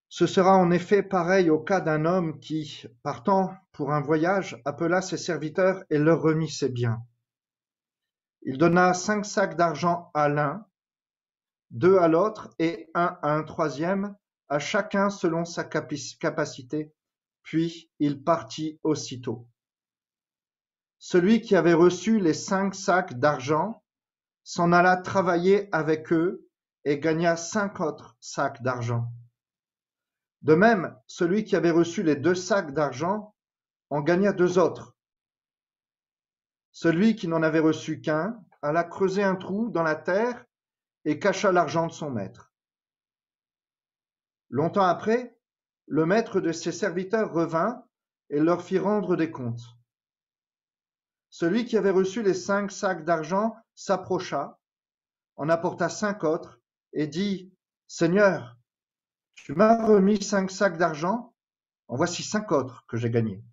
Ce sera en effet pareil au cas d'un homme qui, partant pour un voyage, appela ses serviteurs et leur remit ses biens. Il donna 5 sacs d'argent à l'un, 2 à l'autre et 1 à un troisième, à chacun selon sa capacité, puis il partit aussitôt. Celui qui avait reçu les 5 sacs d'argent s'en alla travailler avec eux et gagna 5 autres sacs d'argent. De même, celui qui avait reçu les 2 sacs d'argent en gagna 2 autres. Celui qui n'en avait reçu qu'un alla creuser un trou dans la terre et cacha l'argent de son maître. Longtemps après, le maître de ses serviteurs revint et leur fit rendre des comptes. Celui qui avait reçu les 5 sacs d'argent s'approcha, en apporta 5 autres et dit, « Seigneur, tu m'as remis 5 sacs d'argent, en voici 5 autres que j'ai gagnés. »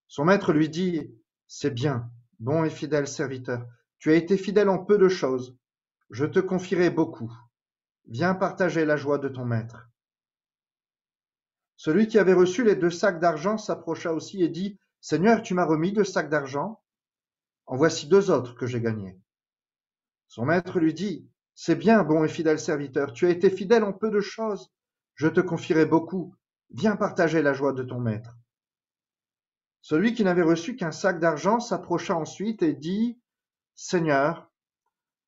Son maître lui dit, « C'est bien, bon et fidèle serviteur, tu as été fidèle en peu de choses, je te confierai beaucoup. Viens partager la joie de ton maître. » Celui qui avait reçu les 2 sacs d'argent s'approcha aussi et dit, « Seigneur, tu m'as remis 2 sacs d'argent, en voici 2 autres que j'ai gagnés. » Son maître lui dit, « C'est bien, bon et fidèle serviteur, tu as été fidèle en peu de choses, je te confierai beaucoup, viens partager la joie de ton maître. » Celui qui n'avait reçu qu'un sac d'argent s'approcha ensuite et dit, « Seigneur,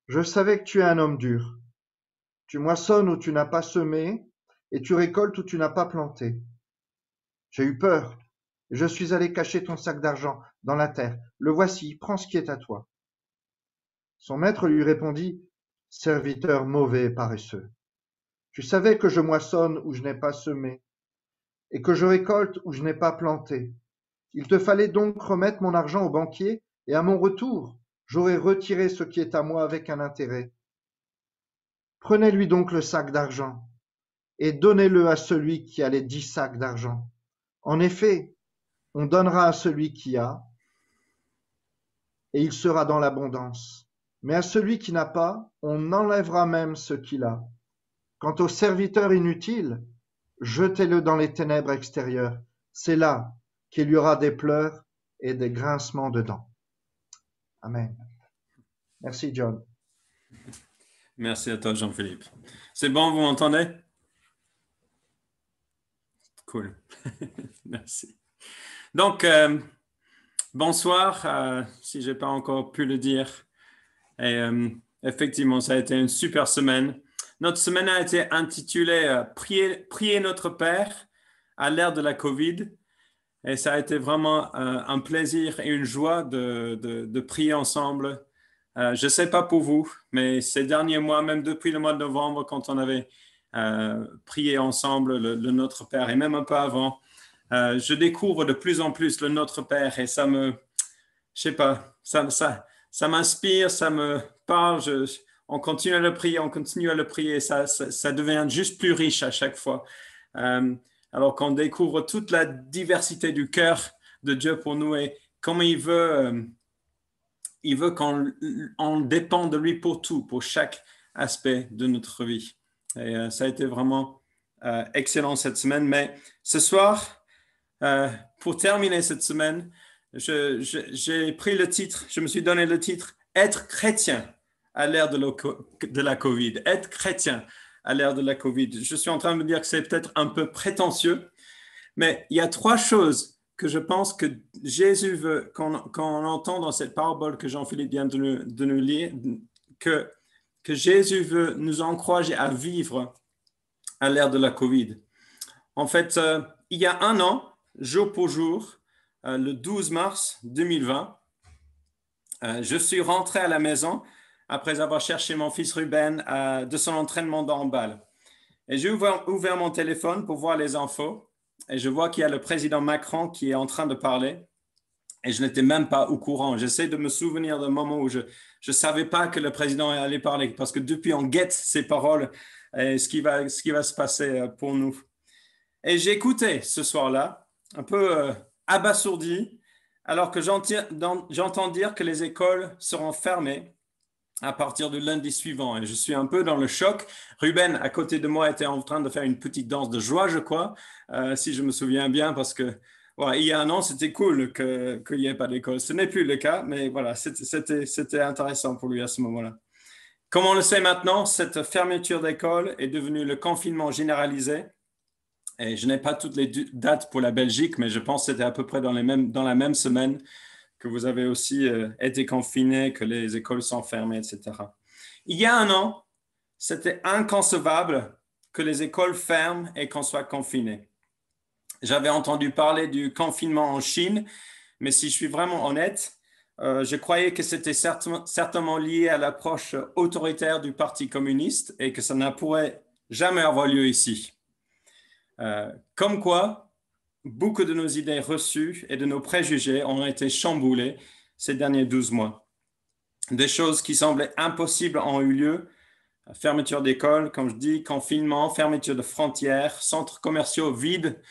je savais que tu es un homme dur. Tu moissonnes où tu n'as pas semé, et tu récoltes où tu n'as pas planté. J'ai eu peur, et je suis allé cacher ton sac d'argent dans la terre. Le voici, prends ce qui est à toi. » Son maître lui répondit, « Serviteur mauvais et paresseux, tu savais que je moissonne où je n'ai pas semé, et que je récolte où je n'ai pas planté. Il te fallait donc remettre mon argent au banquier, et à mon retour, j'aurais retiré ce qui est à moi avec un intérêt. Prenez-lui donc le sac d'argent, et donnez-le à celui qui a les 10 sacs d'argent. En effet, on donnera à celui qui a, et il sera dans l'abondance. Mais à celui qui n'a pas, on enlèvera même ce qu'il a. Quant au serviteur inutile, jetez-le dans les ténèbres extérieures. C'est là qu'il y aura des pleurs et des grincements de dents. » Amen. Merci, John. Merci à toi, Jean-Philippe. C'est bon, vous m'entendez? Cool. Merci. Donc, bonsoir, si je n'ai pas encore pu le dire. Et effectivement, ça a été une super semaine. Notre semaine a été intitulée Prier notre Père à l'ère de la COVID. Et ça a été vraiment un plaisir et une joie de prier ensemble. Je ne sais pas pour vous, mais ces derniers mois, même depuis le mois de novembre, quand on avait prié ensemble le Notre Père, et même un peu avant, je découvre de plus en plus le Notre Père et ça me, je sais pas, ça m'inspire, ça me parle. On continue à le prier, ça devient juste plus riche à chaque fois. Alors qu'on découvre toute la diversité du cœur de Dieu pour nous et comment il veut qu'on dépende de lui pour tout, pour chaque aspect de notre vie. Et ça a été vraiment excellent cette semaine. Mais ce soir, pour terminer cette semaine, j'ai pris le titre, je me suis donné le titre « Être chrétien à l'ère de la COVID ». Être chrétien à l'ère de la COVID. Je suis en train de me dire que c'est peut-être un peu prétentieux, mais il y a 3 choses que je pense que Jésus veut qu'on entend dans cette parabole que Jean-Philippe vient de nous lire, que Jésus veut nous encourager à vivre à l'ère de la COVID. En fait, il y a un an, jour pour jour, le 12 mars 2020, je suis rentré à la maison après avoir cherché mon fils Ruben de son entraînement de handball. Et j'ai ouvert mon téléphone pour voir les infos et je vois qu'il y a le président Macron qui est en train de parler et je n'étais même pas au courant. J'essaie de me souvenir d'un moment où je ne savais pas que le président allait parler parce que depuis on guette ses paroles et ce qui va se passer pour nous. Et j'ai écouté ce soir-là, un peu abasourdi, alors que j'entends dire que les écoles seront fermées à partir du lundi suivant. Et je suis un peu dans le choc. Ruben, à côté de moi, était en train de faire une petite danse de joie, je crois, si je me souviens bien, parce que voilà, il y a un an, c'était cool qu'il n'y ait pas d'école. Ce n'est plus le cas, mais voilà, c'était intéressant pour lui à ce moment-là. Comme on le sait maintenant, cette fermeture d'école est devenue le confinement généralisé. Et je n'ai pas toutes les dates pour la Belgique, mais je pense que c'était à peu près dans la même semaine que vous avez aussi été confiné, que les écoles sont fermées, etc. Il y a un an, c'était inconcevable que les écoles ferment et qu'on soit confiné. J'avais entendu parler du confinement en Chine, mais si je suis vraiment honnête, je croyais que c'était certainement lié à l'approche autoritaire du Parti communiste et que ça ne pourrait jamais avoir lieu ici. Comme quoi, beaucoup de nos idées reçues et de nos préjugés ont été chamboulés ces derniers 12 mois. Des choses qui semblaient impossibles ont eu lieu. Fermeture d'écoles, comme je dis, confinement, fermeture de frontières, centres commerciaux vides.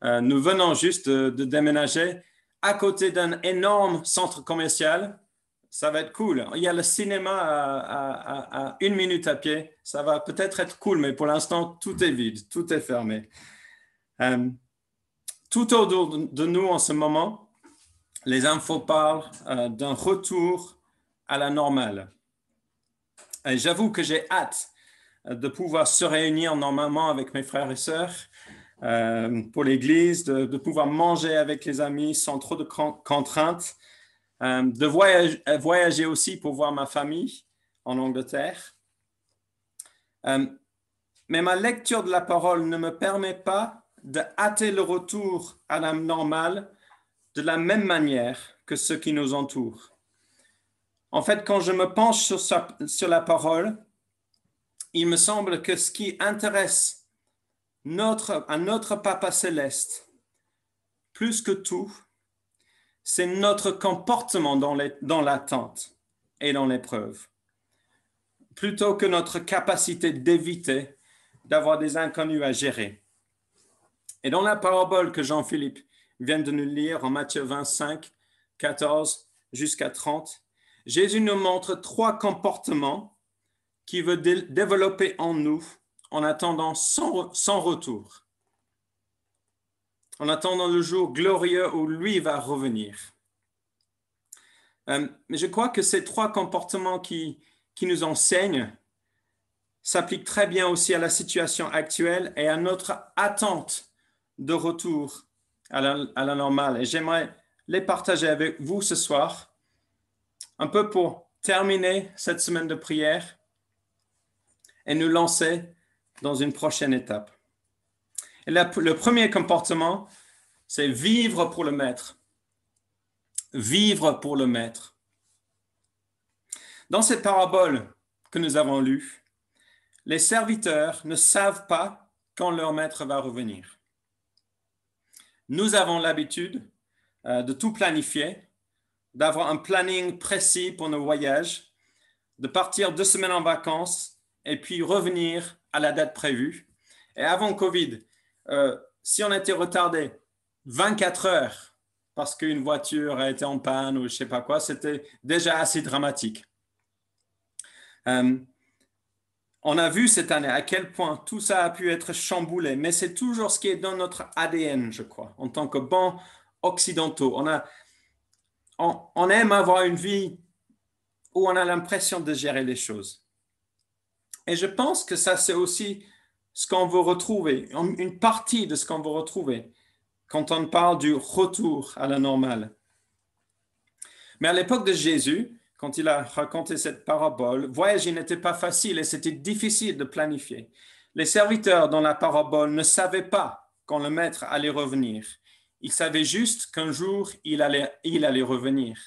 Nous venons juste de déménager à côté d'un énorme centre commercial. Ça va être cool. Il y a le cinéma à 1 minute à pied. Ça va peut-être être cool, mais pour l'instant, tout est vide, tout est fermé. Tout autour de nous en ce moment, les infos parlent d'un retour à la normale. Et j'avoue que j'ai hâte de pouvoir se réunir normalement avec mes frères et sœurs pour l'église, de pouvoir manger avec les amis sans trop de contraintes, de voyager aussi pour voir ma famille en Angleterre. Mais ma lecture de la parole ne me permet pas de hâter le retour à la normale de la même manière que ceux qui nous entourent. En fait, quand je me penche sur la parole, il me semble que ce qui intéresse à notre Papa céleste, plus que tout, c'est notre comportement dans l'attente et dans l'épreuve, plutôt que notre capacité d'éviter d'avoir des inconnus à gérer. Et dans la parabole que Jean-Philippe vient de nous lire en Matthieu 25, 14 jusqu'à 30, Jésus nous montre 3 comportements qu'il veut développer en nous en attendant son retour, en attendant le jour glorieux où lui va revenir. Mais je crois que ces 3 comportements qui nous enseignent s'appliquent très bien aussi à la situation actuelle et à notre attente de retour à la normale. Et j'aimerais les partager avec vous ce soir, un peu pour terminer cette semaine de prière et nous lancer dans une prochaine étape. Et le premier comportement, c'est vivre pour le Maître. Vivre pour le Maître. Dans cette parabole que nous avons lue, les serviteurs ne savent pas quand leur Maître va revenir. Nous avons l'habitude de tout planifier, d'avoir un planning précis pour nos voyages, de partir 2 semaines en vacances et puis revenir à la date prévue. Et avant Covid, si on était retardé 24 heures parce qu'une voiture a été en panne ou je ne sais pas quoi, c'était déjà assez dramatique. On a vu cette année à quel point tout ça a pu être chamboulé, mais c'est toujours ce qui est dans notre ADN, je crois, en tant que bons occidentaux. On aime avoir une vie où on a l'impression de gérer les choses. Et je pense que ça, c'est aussi ce qu'on veut retrouver, une partie de ce qu'on veut retrouver quand on parle du retour à la normale. Mais à l'époque de Jésus, quand il a raconté cette parabole, voyager n'était pas facile et c'était difficile de planifier. Les serviteurs dans la parabole ne savaient pas quand le maître allait revenir. Ils savaient juste qu'un jour, il allait revenir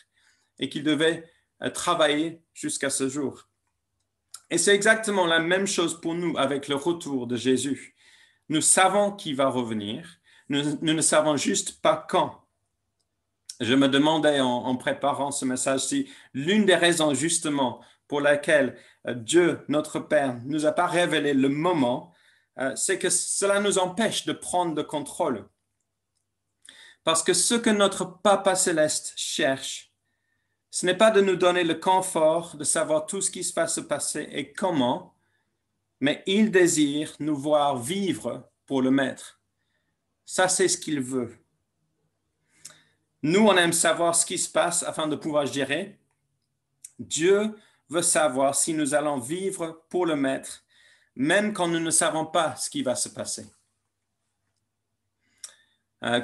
et qu'ils devaient travailler jusqu'à ce jour. Et c'est exactement la même chose pour nous avec le retour de Jésus. Nous savons qu'il va revenir, nous ne savons juste pas quand. Je me demandais en préparant ce message si l'une des raisons justement pour laquelle Dieu, notre Père, ne nous a pas révélé le moment, c'est que cela nous empêche de prendre le contrôle. Parce que ce que notre Papa céleste cherche, Ce n'est pas de nous donner le confort de savoir tout ce qui va se passer et comment, mais il désire nous voir vivre pour le Maître. Ça, c'est ce qu'il veut. Nous, on aime savoir ce qui se passe afin de pouvoir gérer. Dieu veut savoir si nous allons vivre pour le Maître, même quand nous ne savons pas ce qui va se passer.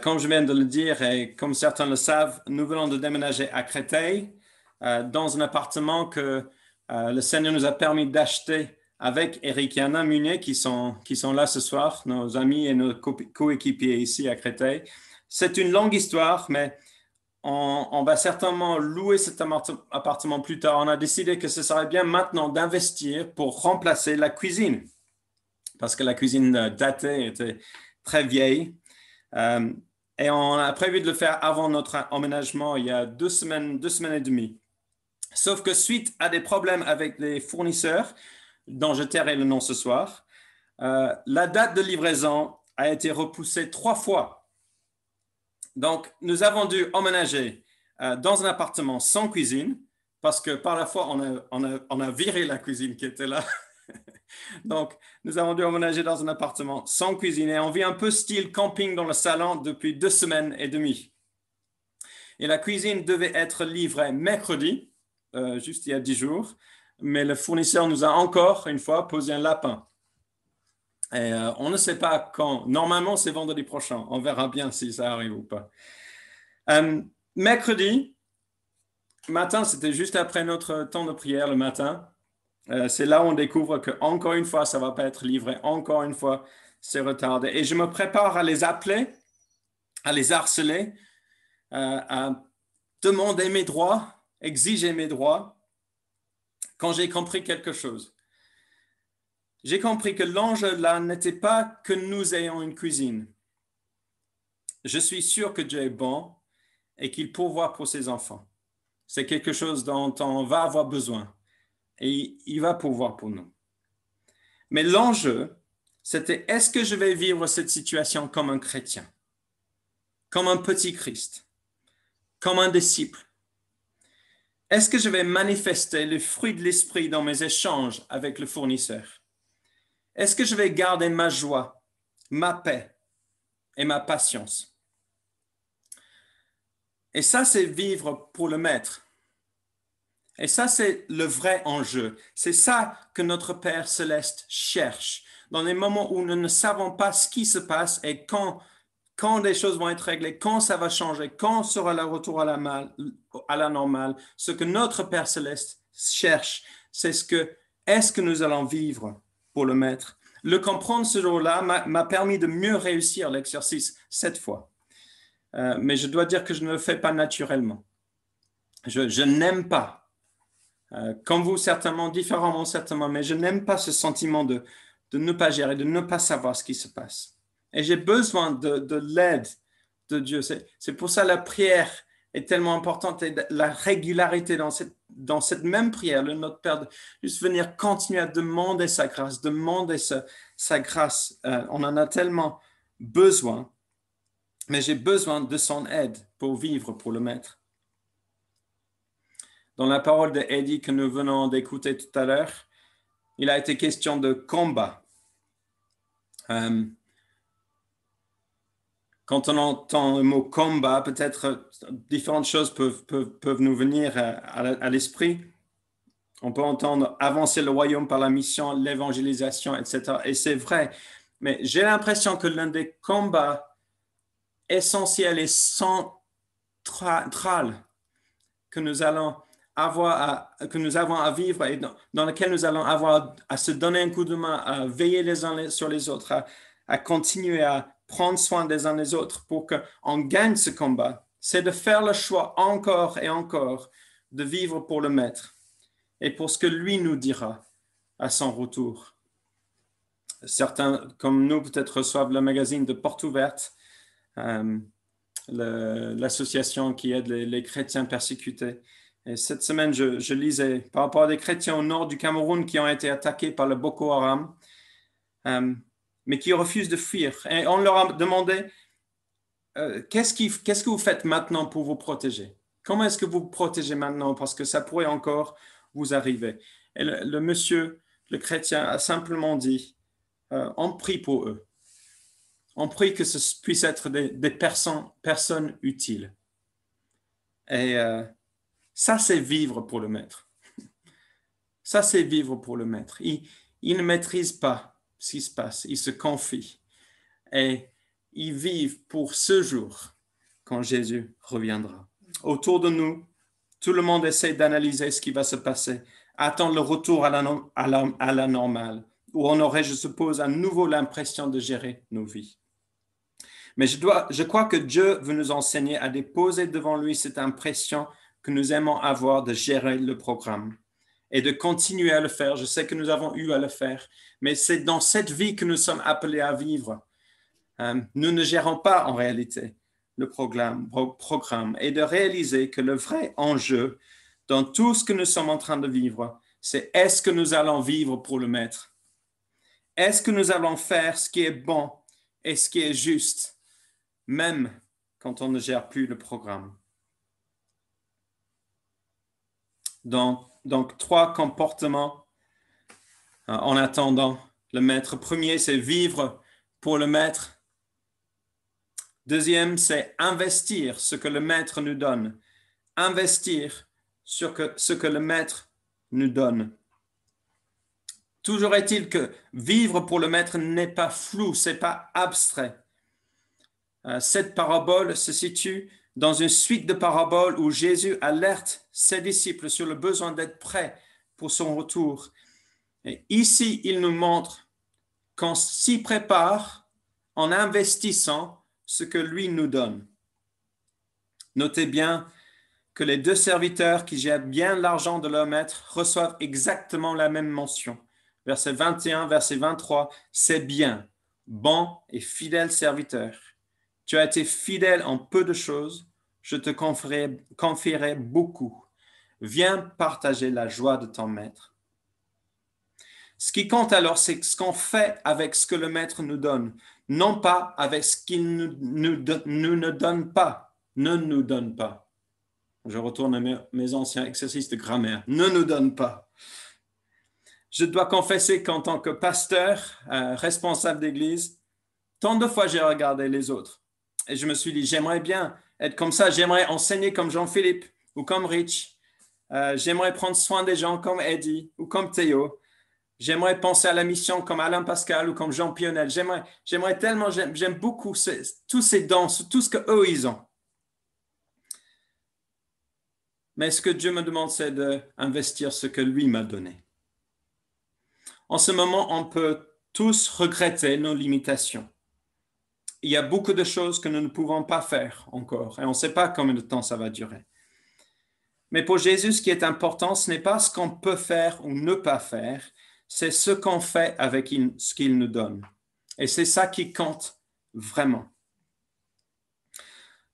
Comme je viens de le dire et comme certains le savent, nous venons de déménager à Créteil dans un appartement que le Seigneur nous a permis d'acheter avec Eric et Anna Munier qui sont là ce soir, nos amis et nos coéquipiers ici à Créteil. C'est une longue histoire, mais on va certainement louer cet appartement plus tard. On a décidé que ce serait bien maintenant d'investir pour remplacer la cuisine, parce que la cuisine datée était très vieille. Et on a prévu de le faire avant notre emménagement il y a 2 semaines et demie. Sauf que suite à des problèmes avec les fournisseurs, dont je tairai le nom ce soir, la date de livraison a été repoussée 3 fois. Donc, nous avons dû emménager dans un appartement sans cuisine, parce que par la fois, on a viré la cuisine qui était là. Donc, nous avons dû emménager dans un appartement sans cuisine et on vit un peu style camping dans le salon depuis 2 semaines et demie. Et la cuisine devait être livrée mercredi, juste il y a 10 jours, mais le fournisseur nous a encore une fois posé un lapin. Et on ne sait pas quand. Normalement, c'est vendredi prochain. On verra bien si ça arrive ou pas. Mercredi matin, c'était juste après notre temps de prière le matin. C'est là où on découvre qu'encore une fois, ça ne va pas être livré. Encore une fois, c'est retardé. Et je me prépare à les appeler, à les harceler, à demander mes droits, exiger mes droits, quand j'ai compris quelque chose. J'ai compris que l'enjeu là n'était pas que nous ayons une cuisine. Je suis sûr que Dieu est bon et qu'il pourvoit pour ses enfants. C'est quelque chose dont on va avoir besoin. Et il va pourvoir pour nous. Mais l'enjeu, c'était est-ce que je vais vivre cette situation comme un chrétien, comme un petit Christ, comme un disciple? Est-ce que je vais manifester le fruit de l'esprit dans mes échanges avec le fournisseur? Est-ce que je vais garder ma joie, ma paix et ma patience? Et ça, c'est vivre pour le Maître. Et ça, c'est le vrai enjeu. C'est ça que notre Père céleste cherche. Dans les moments où nous ne savons pas ce qui se passe et quand les choses vont être réglées, quand ça va changer, quand sera le retour à la normale, ce que notre Père céleste cherche, c'est est-ce que nous allons vivre pour le Maître? Le comprendre ce jour-là m'a permis de mieux réussir l'exercice cette fois. Mais je dois dire que je ne le fais pas naturellement. Je n'aime pas. Comme vous, certainement, différemment, certainement, mais je n'aime pas ce sentiment de ne pas gérer, de ne pas savoir ce qui se passe. Et j'ai besoin de l'aide de Dieu. C'est pour ça que la prière est tellement importante et la régularité dans cette même prière, le Notre Père, de juste venir continuer à demander sa grâce, sa grâce. On en a tellement besoin, mais j'ai besoin de son aide pour vivre pour le Maître. Dans la parole de Eddie que nous venons d'écouter tout à l'heure, il a été question de combat. Quand on entend le mot combat, peut-être différentes choses peuvent nous venir à l'esprit. On peut entendre avancer le royaume par la mission, l'évangélisation, etc. Et c'est vrai, mais j'ai l'impression que l'un des combats essentiels et centrales que nous avons à vivre et dans lequel nous allons avoir à se donner un coup de main, à veiller les uns sur les autres, à continuer à prendre soin des uns des autres pour qu'on gagne ce combat, c'est de faire le choix encore et encore de vivre pour le Maître et pour ce que lui nous dira à son retour. Certains, comme nous, peut-être reçoivent le magazine de Porte Ouverte, l'association qui aide les chrétiens persécutés. Et cette semaine, je lisais par rapport à des chrétiens au nord du Cameroun qui ont été attaqués par le Boko Haram, mais qui refusent de fuir. Et on leur a demandé, qu'est-ce que vous faites maintenant pour vous protéger? Comment est-ce que vous vous protégez maintenant? Parce que ça pourrait encore vous arriver. Et le monsieur, le chrétien, a simplement dit, on prie pour eux. On prie que ce puisse être des personnes utiles. Et ça, c'est vivre pour le maître. Ça, c'est vivre pour le maître. Il ne maîtrise pas ce qui se passe. Il se confie. Et ils vivent pour ce jour quand Jésus reviendra. Autour de nous, tout le monde essaie d'analyser ce qui va se passer, attendre le retour à la normale, où on aurait, je suppose, à nouveau l'impression de gérer nos vies. Mais je crois que Dieu veut nous enseigner à déposer devant lui cette impression que nous aimons avoir de gérer le programme et de continuer à le faire. Je sais que nous avons eu à le faire, mais c'est dans cette vie que nous sommes appelés à vivre. Nous ne gérons pas en réalité le programme et de réaliser que le vrai enjeu dans tout ce que nous sommes en train de vivre, c'est est-ce que nous allons vivre pour le maître? Est-ce que nous allons faire ce qui est bon et ce qui est juste, même quand on ne gère plus le programme? Donc 3 comportements en attendant le maître. Premier, c'est vivre pour le maître. Deuxième, c'est investir ce que le maître nous donne. Investir sur ce que le maître nous donne. Toujours est-il que vivre pour le maître n'est pas flou, ce n'est pas abstrait. Cette parabole se situe dans une suite de paraboles où Jésus alerte ses disciples sur le besoin d'être prêts pour son retour. Et ici, il nous montre qu'on s'y prépare en investissant ce que lui nous donne. Notez bien que les 2 serviteurs qui gèrent bien l'argent de leur maître reçoivent exactement la même mention. Verset 21, verset 23, c'est bien, bon et fidèle serviteur. Tu as été fidèle en peu de choses, je te confierai beaucoup. Viens partager la joie de ton maître. Ce qui compte alors, c'est ce qu'on fait avec ce que le maître nous donne, non pas avec ce qu'il ne nous donne pas, ne nous donne pas. Je retourne à mes anciens exercices de grammaire. Ne nous donne pas. Je dois confesser qu'en tant que pasteur, responsable d'église, tant de fois j'ai regardé les autres. Et je me suis dit, j'aimerais bien être comme ça. J'aimerais enseigner comme Jean-Philippe ou comme Rich. J'aimerais prendre soin des gens comme Eddie ou comme Théo. J'aimerais penser à la mission comme Alain Pascal ou comme Jean Pionel. J'aimerais tellement, j'aime beaucoup tous ces dons, tout ce qu'eux, ils ont. Mais ce que Dieu me demande, c'est d'investir ce que lui m'a donné. En ce moment, on peut tous regretter nos limitations. Il y a beaucoup de choses que nous ne pouvons pas faire encore et on ne sait pas combien de temps ça va durer. Mais pour Jésus, ce qui est important, ce n'est pas ce qu'on peut faire ou ne pas faire, c'est ce qu'on fait avec ce qu'il nous donne. Et c'est ça qui compte vraiment.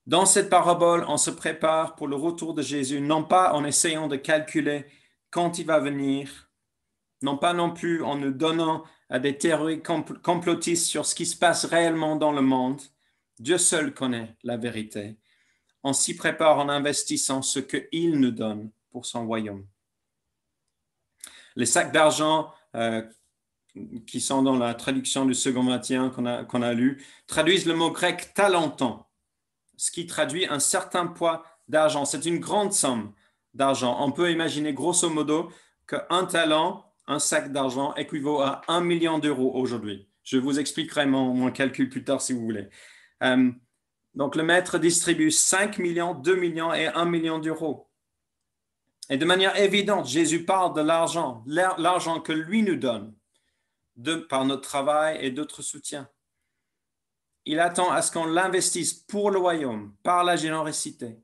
Dans cette parabole, on se prépare pour le retour de Jésus, non pas en essayant de calculer quand il va venir, non pas non plus en nous donnant à des théories complotistes sur ce qui se passe réellement dans le monde. Dieu seul connaît la vérité. On s'y prépare en investissant ce qu'il nous donne pour son royaume. Les sacs d'argent qui sont dans la traduction du Second Matthieu qu'on a lu traduisent le mot grec talenton, ce qui traduit un certain poids d'argent. C'est une grande somme d'argent. On peut imaginer grosso modo qu'un talent, un sac d'argent équivaut à 1 million d'euros aujourd'hui. Je vous expliquerai mon calcul plus tard si vous voulez. Donc, le maître distribue 5 millions, 2 millions et 1 million d'euros. Et de manière évidente, Jésus parle de l'argent que lui nous donne par notre travail et d'autres soutiens. Il attend à ce qu'on l'investisse pour le royaume, par la générosité.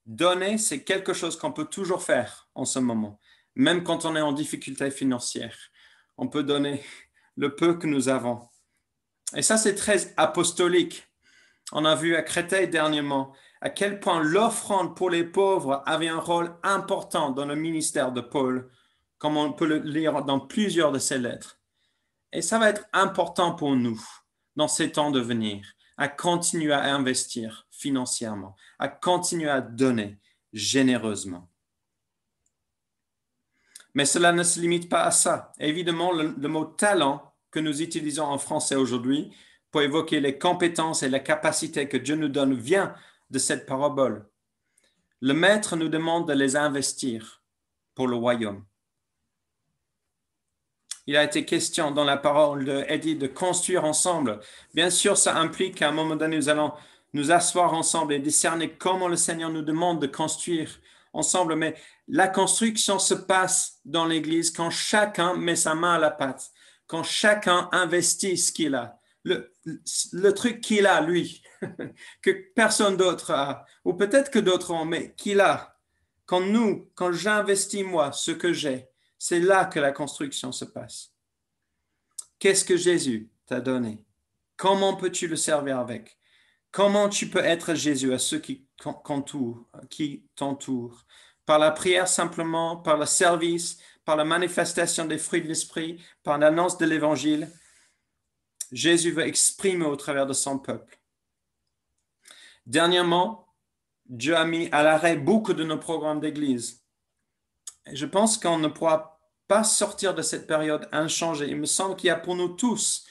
Donner, c'est quelque chose qu'on peut toujours faire en ce moment, même quand on est en difficulté financière. On peut donner le peu que nous avons. Et ça, c'est très apostolique. On a vu à Créteil dernièrement à quel point l'offrande pour les pauvres avait un rôle important dans le ministère de Paul, comme on peut le lire dans plusieurs de ses lettres. Et ça va être important pour nous dans ces temps de venir, à continuer à investir financièrement, à continuer à donner généreusement. Mais cela ne se limite pas à ça. Évidemment, le mot talent que nous utilisons en français aujourd'hui pour évoquer les compétences et la capacité que Dieu nous donne vient de cette parabole. Le maître nous demande de les investir pour le royaume. Il a été question dans la parole d'Eddie de construire ensemble. Bien sûr, ça implique qu'à un moment donné, nous allons nous asseoir ensemble et discerner comment le Seigneur nous demande de construire ensemble. Mais la construction se passe dans l'Église quand chacun met sa main à la pâte, quand chacun investit ce qu'il a. Le truc qu'il a, lui, que personne d'autre a, ou peut-être que d'autres ont, mais qu'il a. Quand j'investis moi ce que j'ai, c'est là que la construction se passe. Qu'est-ce que Jésus t'a donné? Comment peux-tu le servir avec? Comment tu peux être Jésus à ceux qui t'entourent? Par la prière simplement, par le service, par la manifestation des fruits de l'Esprit, par l'annonce de l'Évangile. Jésus veut exprimer au travers de son peuple. Dernièrement, Dieu a mis à l'arrêt beaucoup de nos programmes d'église. Et je pense qu'on ne pourra pas sortir de cette période inchangée. Il me semble qu'il y a pour nous tous,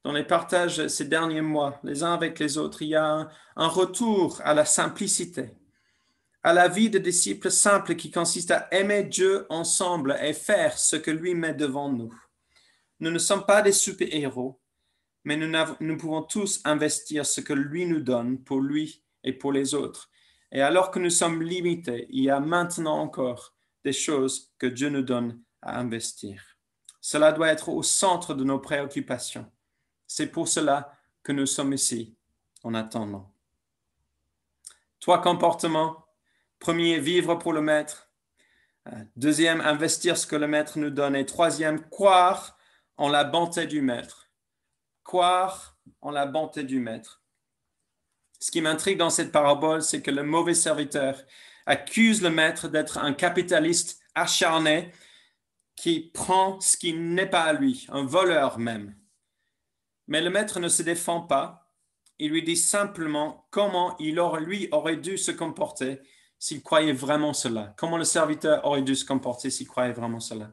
dans les partages ces derniers mois, les uns avec les autres, il y a un retour à la simplicité, à la vie de disciples simples qui consiste à aimer Dieu ensemble et faire ce que lui met devant nous. Nous ne sommes pas des super-héros, mais nous pouvons tous investir ce que lui nous donne pour lui et pour les autres. Et alors que nous sommes limités, il y a maintenant encore des choses que Dieu nous donne à investir. Cela doit être au centre de nos préoccupations. C'est pour cela que nous sommes ici en attendant. 3 comportements. Premier, vivre pour le maître. Deuxième, investir ce que le maître nous donne. Et troisième, croire en la bonté du maître. Croire en la bonté du maître. Ce qui m'intrigue dans cette parabole, c'est que le mauvais serviteur accuse le maître d'être un capitaliste acharné qui prend ce qui n'est pas à lui, un voleur même. Mais le maître ne se défend pas. Il lui dit simplement comment lui aurait dû se comporter s'il croyait vraiment cela. Comment le serviteur aurait dû se comporter s'il croyait vraiment cela.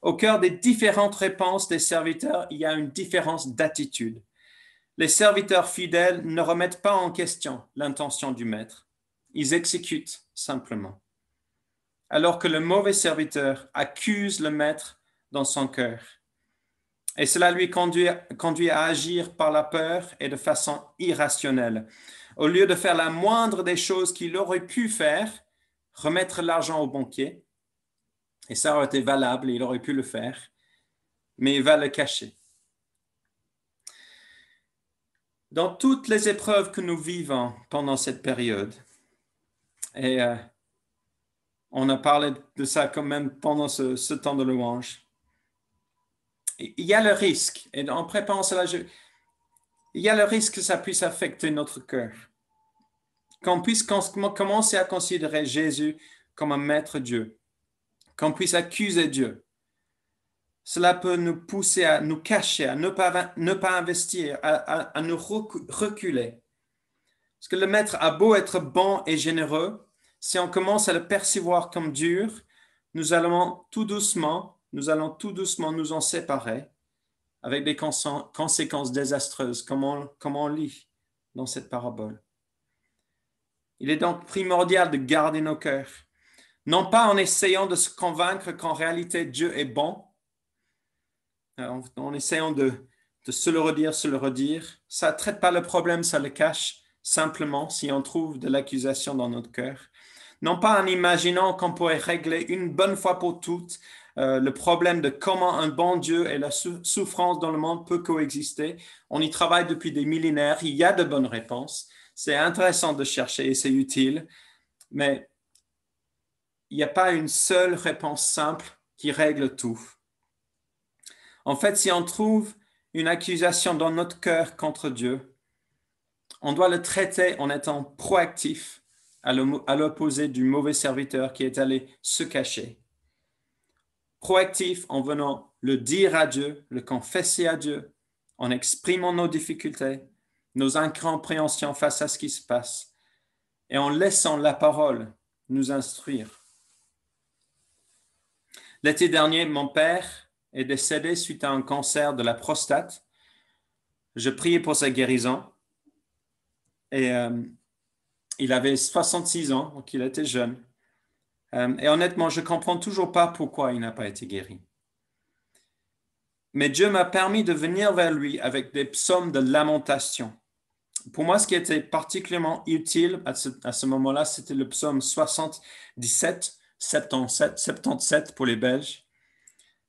Au cœur des différentes réponses des serviteurs, il y a une différence d'attitude. Les serviteurs fidèles ne remettent pas en question l'intention du maître. Ils exécutent simplement. Alors que le mauvais serviteur accuse le maître dans son cœur. Et cela lui conduit à agir par la peur et de façon irrationnelle. Au lieu de faire la moindre des choses qu'il aurait pu faire, remettre l'argent au banquier, et ça aurait été valable, il aurait pu le faire, mais il va le cacher. Dans toutes les épreuves que nous vivons pendant cette période, et on a parlé de ça quand même pendant ce temps de louange, il y a le risque, et en préparant cela, il y a le risque que ça puisse affecter notre cœur. Qu'on puisse commencer à considérer Jésus comme un maître Dieu. Qu'on puisse accuser Dieu. Cela peut nous pousser à nous cacher, à ne pas investir, à nous reculer. Parce que le maître a beau être bon et généreux, si on commence à le percevoir comme dur, nous allons tout doucement nous en séparer avec des conséquences désastreuses, comme on lit dans cette parabole. Il est donc primordial de garder nos cœurs, non pas en essayant de se convaincre qu'en réalité Dieu est bon, en essayant de se le redire. Ça ne traite pas le problème, ça le cache simplement si on trouve de l'accusation dans notre cœur. Non pas en imaginant qu'on pourrait régler une bonne fois pour toutes le problème de comment un bon Dieu et la souffrance dans le monde peut coexister. On y travaille depuis des millénaires, il y a de bonnes réponses. C'est intéressant de chercher et c'est utile, mais il n'y a pas une seule réponse simple qui règle tout. En fait, si on trouve une accusation dans notre cœur contre Dieu, on doit le traiter en étant proactif à l'opposé du mauvais serviteur qui est allé se cacher. Proactif en venant le dire à Dieu, le confesser à Dieu, en exprimant nos difficultés, nos incompréhensions face à ce qui se passe et en laissant la parole nous instruire. L'été dernier, mon père est décédé suite à un cancer de la prostate. Je priais pour sa guérison et il avait 66 ans, donc il était jeune. Et honnêtement, je ne comprends toujours pas pourquoi il n'a pas été guéri. Mais Dieu m'a permis de venir vers lui avec des psaumes de lamentation. Pour moi, ce qui était particulièrement utile à ce moment-là, c'était le psaume 77, 77 pour les Belges.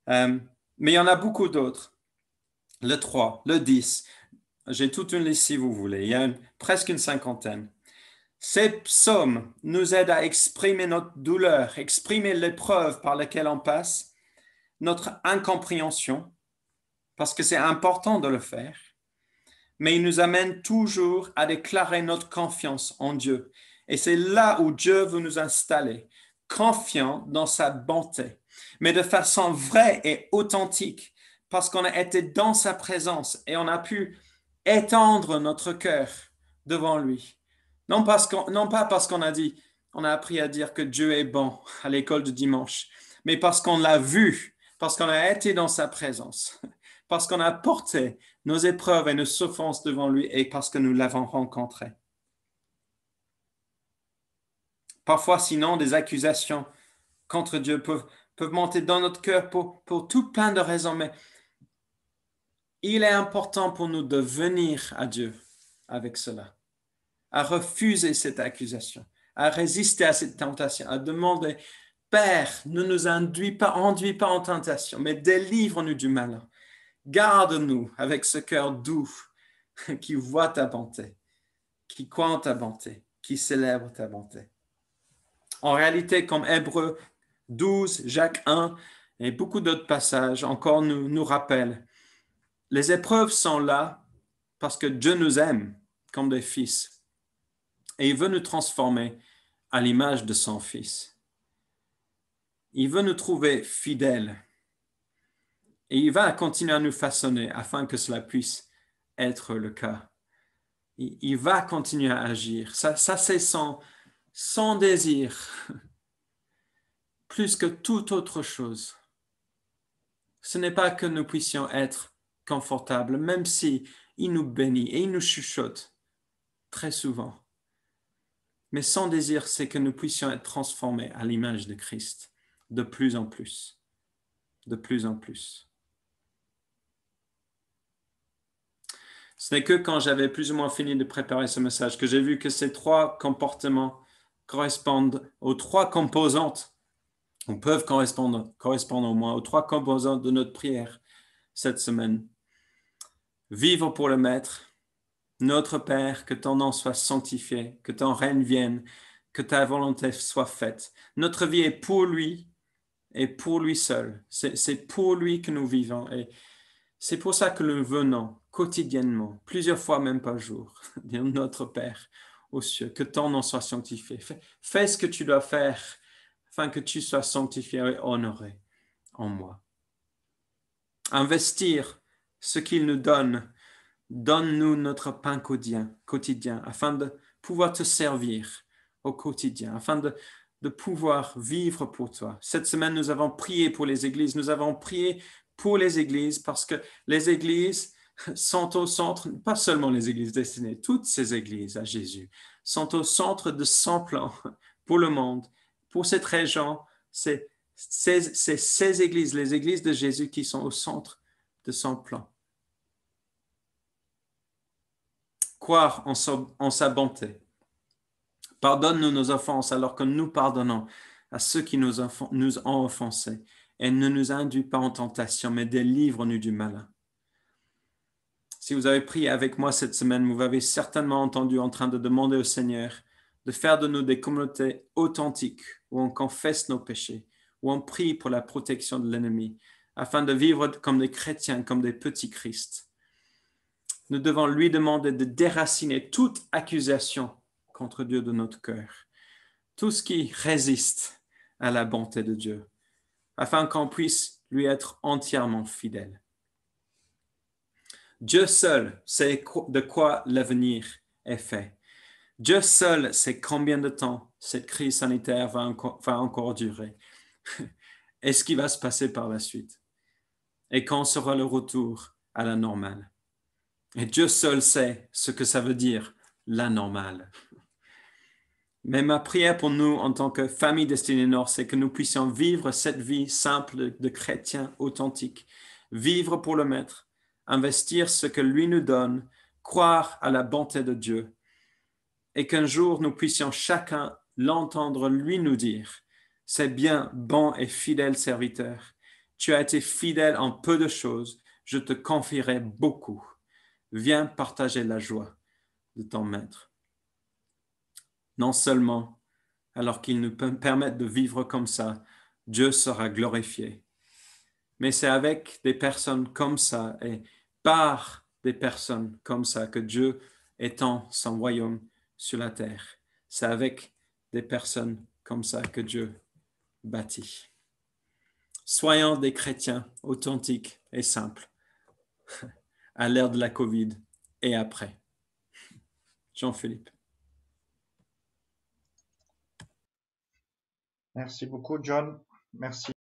Mais il y en a beaucoup d'autres. Le 3, le 10. J'ai toute une liste si vous voulez. Il y a presque une cinquantaine. Ces psaumes nous aident à exprimer notre douleur, exprimer l'épreuve par laquelle on passe, notre incompréhension, parce que c'est important de le faire, mais ils nous amènent toujours à déclarer notre confiance en Dieu. Et c'est là où Dieu veut nous installer, confiants dans sa bonté, mais de façon vraie et authentique, parce qu'on a été dans sa présence et on a pu étendre notre cœur devant lui. Non pas parce qu'on on a appris à dire que Dieu est bon à l'école de dimanche, mais parce qu'on l'a vu, parce qu'on a été dans sa présence, parce qu'on a porté nos épreuves et nos souffrances devant lui et parce que nous l'avons rencontré. Parfois, sinon, des accusations contre Dieu peuvent monter dans notre cœur pour tout plein de raisons, mais il est important pour nous de venir à Dieu avec cela, à refuser cette accusation, à résister à cette tentation, à demander, Père, ne nous induis pas en tentation, mais délivre-nous du malin. Garde-nous avec ce cœur doux qui voit ta bonté, qui croit en ta bonté, qui célèbre ta bonté. En réalité, comme Hébreux 12, Jacques 1 et beaucoup d'autres passages encore nous rappellent, les épreuves sont là parce que Dieu nous aime comme des fils et il veut nous transformer à l'image de son Fils. Il veut nous trouver fidèles et il va continuer à nous façonner afin que cela puisse être le cas. Il va continuer à agir. Ça c'est son désir, plus que toute autre chose. Ce n'est pas que nous puissions être confortables, même si il nous bénit et il nous chuchote très souvent. Mais son désir, c'est que nous puissions être transformés à l'image de Christ, de plus en plus, de plus en plus. Ce n'est que quand j'avais plus ou moins fini de préparer ce message que j'ai vu que ces trois comportements correspondent aux trois composantes, ou peuvent correspondre au moins aux trois composantes de notre prière cette semaine. Vivre pour le Maître, notre Père, que ton nom soit sanctifié, que ton règne vienne, que ta volonté soit faite. Notre vie est pour lui et pour lui seul. C'est pour lui que nous vivons et c'est pour ça que nous venons quotidiennement, plusieurs fois même par jour, dire notre Père aux cieux, que ton nom soit sanctifié. Fais ce que tu dois faire afin que tu sois sanctifié et honoré en moi. Investir ce qu'il nous donne. Donne-nous notre pain quotidien afin de pouvoir te servir au quotidien, afin de pouvoir vivre pour toi. Cette semaine, nous avons prié pour les églises. Nous avons prié pour les églises parce que les églises sont au centre, pas seulement les églises destinées, toutes ces églises à Jésus sont au centre de son plan pour le monde. Pour cette région, c'est ces églises, les églises de Jésus qui sont au centre de son plan. Croire en sa bonté. Pardonne-nous nos offenses alors que nous pardonnons à ceux qui nous ont offensés. Et ne nous induis pas en tentation, mais délivre-nous du malin. Si vous avez prié avec moi cette semaine, vous m'avez certainement entendu en train de demander au Seigneur de faire de nous des communautés authentiques où on confesse nos péchés, où on prie pour la protection de l'ennemi, afin de vivre comme des chrétiens, comme des petits Christ. Nous devons lui demander de déraciner toute accusation contre Dieu de notre cœur, tout ce qui résiste à la bonté de Dieu, afin qu'on puisse lui être entièrement fidèle. Dieu seul sait de quoi l'avenir est fait, Dieu seul sait combien de temps cette crise sanitaire va encore durer. Et ce qui va se passer par la suite. Et quand sera le retour à la normale. Et Dieu seul sait ce que ça veut dire, la normale. Mais ma prière pour nous en tant que famille Destinée Nord, c'est que nous puissions vivre cette vie simple de chrétiens authentiques, vivre pour le Maître, investir ce que lui nous donne, croire à la bonté de Dieu, et qu'un jour nous puissions chacun l'entendre lui nous dire, c'est bien, bon et fidèle serviteur, tu as été fidèle en peu de choses, je te confierai beaucoup. Viens partager la joie de ton Maître. Non seulement, alors qu'il nous permet de vivre comme ça, Dieu sera glorifié. Mais c'est avec des personnes comme ça et par des personnes comme ça que Dieu étend son royaume sur la terre. C'est avec des personnes comme ça que Dieu bâtit. Soyons des chrétiens authentiques et simples à l'ère de la COVID et après. Jean-Philippe. Merci beaucoup, John. Merci.